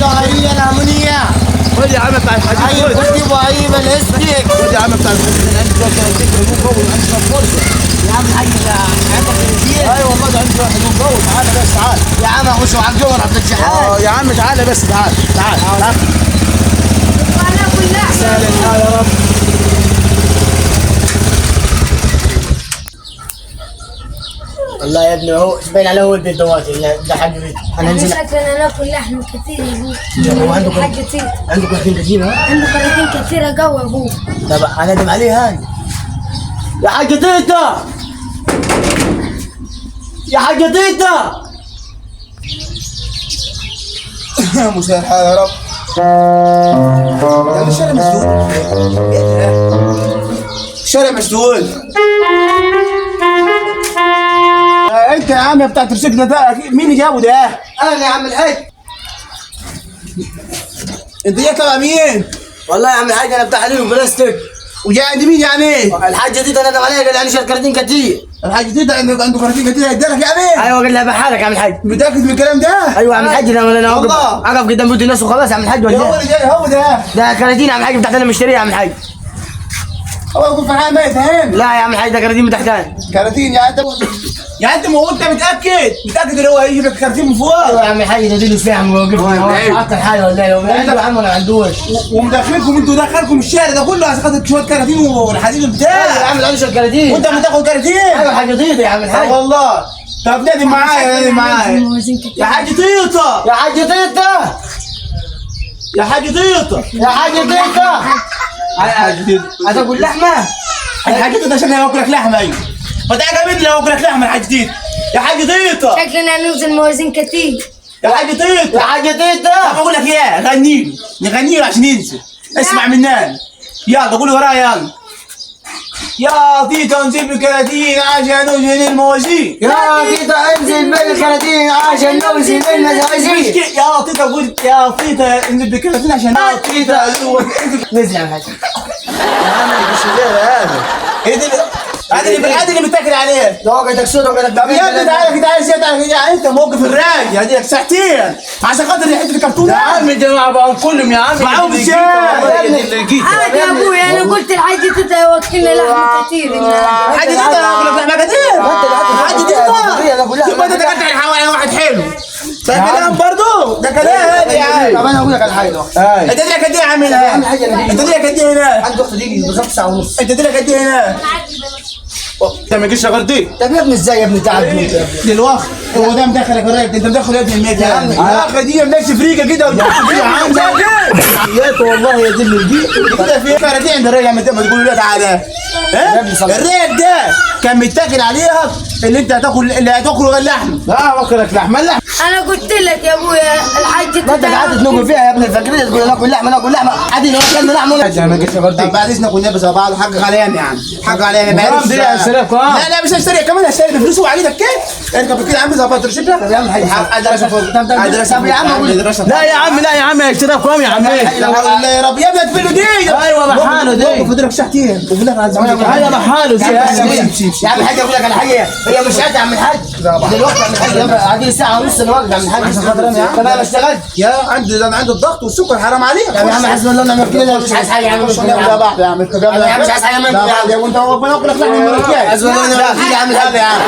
ظهرية الأمنية. خد يا عم بتاع الحديد. خد ابراهيم الاستيك. خد يا عم بتاع الحديد. يا عم الحاج ده عندك كراتين. ايوه والله ده عندي واحد مجوز. تعالى بس تعال. يا عم اخش مع الجمهور عبد الشحات. يا عم تعالى بس تعال تعال. وانا كلها سهل الحال يا رب. والله يا ابني هو باين عليه هو البيت دواتي ده حاج بيت. انا انزل. شكلنا ناكل لحم كتير يا ابوي. هو عنده حاج كتير. عنده كراتين كتير ها؟ عنده كراتين كتيرة قوي يا ابوي. طب انا ادم عليه هاي. يا حاج تيتا. يا حاج تيتا. مساء الحال يا رب. يعني الشارع مسدود. الشارع مسدود. انت يا عم بتاع الترسيكل ده مين اللي جابه ده؟ انا يا عم الحاج. انت جاي تبع مين؟ والله يا عم الحاج انا بتاع حليب بلاستيك. وجاي عند مين يعني؟ الحاج تيتا ندم عليا قال لي انا شايل كراتين كتير. الحاج تيتا عنده كراتين كتير هيديلك يعني؟ ايوه قال لي بحالك يا عم الحاج. متأكد من الكلام ده؟ ايوه يا عم الحاج انا والله. اقف قدام بيوت الناس وخلاص يا عم الحاج. هو ولا اللي جاي هو ده. ده كراتين يا عم الحاج بتاعت انا مشتريها يا عم الحاج. هو يكون فرحان ما يفهم. لا يا عم الحاج ده كراتين بتاعتنا. كراتين يعني انت ما هو انت متأكد ان هو هيجيب لك كراتين من فوق؟ ايوه يا عم الحاج ده ديله فيها عم وقفني حط الحاجه ولا لو عنده يا عم ولا ما عندوش. ومدخلكم انتوا دخلكم الشارع ده كله عشان خاطر شويه كراتين والحديد ايوه يا بتاعك. عم العنش الكراتين. وانت بتاخد كراتين؟ ايوه حاجه طيطه يا عم الحاج. والله. طب نادي معايا نادي معايا. يا حاج طيطه. يا حاج طيطه. يا حاج طيطه. يا حاج طيطه. يا حاج طيطه. هتاكل لحمه؟ الحاج طيطه عشان هاكلك لحمه. ايوه فتعالى قابلني لو هاكلك لحمه الحاج طيطه. يا حاج طيطه. شكلنا نوزن موازين كتير. يا حاج طيطه. يا حاج طب طيطه. اقول لك ايه نغني له عشان ينسى. اسمع مننا يلا قولي ورايا يلا. يا تيتا انزل بالكراتين عشان نوزن الموازين. يا تيتا انزل بالكراتين عشان نوزن الموازين. يا تيتا قول يا تيتا انزل بالكراتين عشان يا تيتا نزل يا عم الحاج. يا عم مش هذا ايه ده؟ هذا اللي بتاكل عليه. ده وقتك سود وقتك. طب يا ابني تعالى كده عايز يعني انت موقف الراجل هديك ساعتين عشان خاطر حته الكرتون. يا عم ده معاهم كلهم يا عم. معاهم ازاي؟ عادي يا ابوي انا قلت الحاج تيتا يوكلنا لحم كتير. حاجه دي اقول لك لحمه كتير. حاجه دي يبقى انت تقطع الحوالي واحد حلو. ده كلام برضه ده كلام يا عم. طب انا اقول لك على حاجه. انت دي قد ايه عامل انت دي قد ايه هنا؟ عندي اخت تيجي بالظبط ساعه ونص. انت دي قد ايه هنا؟ انت ما تجيش غير دي. طب يا ابني ازاي يا ابني تعب دلوقتي هو ده مدخلك الراجل انت مدخل يا ابني الميت يا عم. يا اخي دي ماشي فريقه كده يا عم يا والله يا دي دي كده في كراتين عند الراجل لما تقول له تعالى. الراجل ده كان متاكل عليها اللي انت هتاكل غير لحم. لا واكلك لحم اللحم. انا قلت لك يا ابويا الحاج ما انت قاعد تنوم فيها يا ابني الفجريه تقول ناكل لحمه ناكل لحمه عادي لو اكلنا لحمه ولا ما جيش غير طب بعد اذنك والنبي زي بعض حقك عليا يا عم حقك عليا يا كام دي هشتريها بكام؟ لا مش هشتريها كمان هشتريها بفلوس وعليك كيف؟ اركب كده يا عم ظبط رشيدك. يا عم الحاج طب يا عم لا يا عم هيشتريها بكام يا عم؟ لا يا رب يا ابني ادفله دي. ايوه بحاله دي. فضلك ساعتين وفضلك ايوه بحاله يا عم الحاج اقول لك على حاجه هي مش قاعده يا عم الحاج دلوقتي يا عم الحاج قاعدين ساعه ونص انا واقف يا عم الحاج عشان خاطر انا يا عم انا ما اشتغلت يا عندي ده انا عندي الضغط والسكر حرام عليك. يا عم حسبنا الله ونعم الوكيل مش عايز حاجه يا عم. مش يا بعض يا عم يا عم مش عايز حاجه منكم يا عم. وانت ربنا ياكلك لحم المره الجايه. حسبنا الله ونعم الوكيل يا عم الحاج يا عم.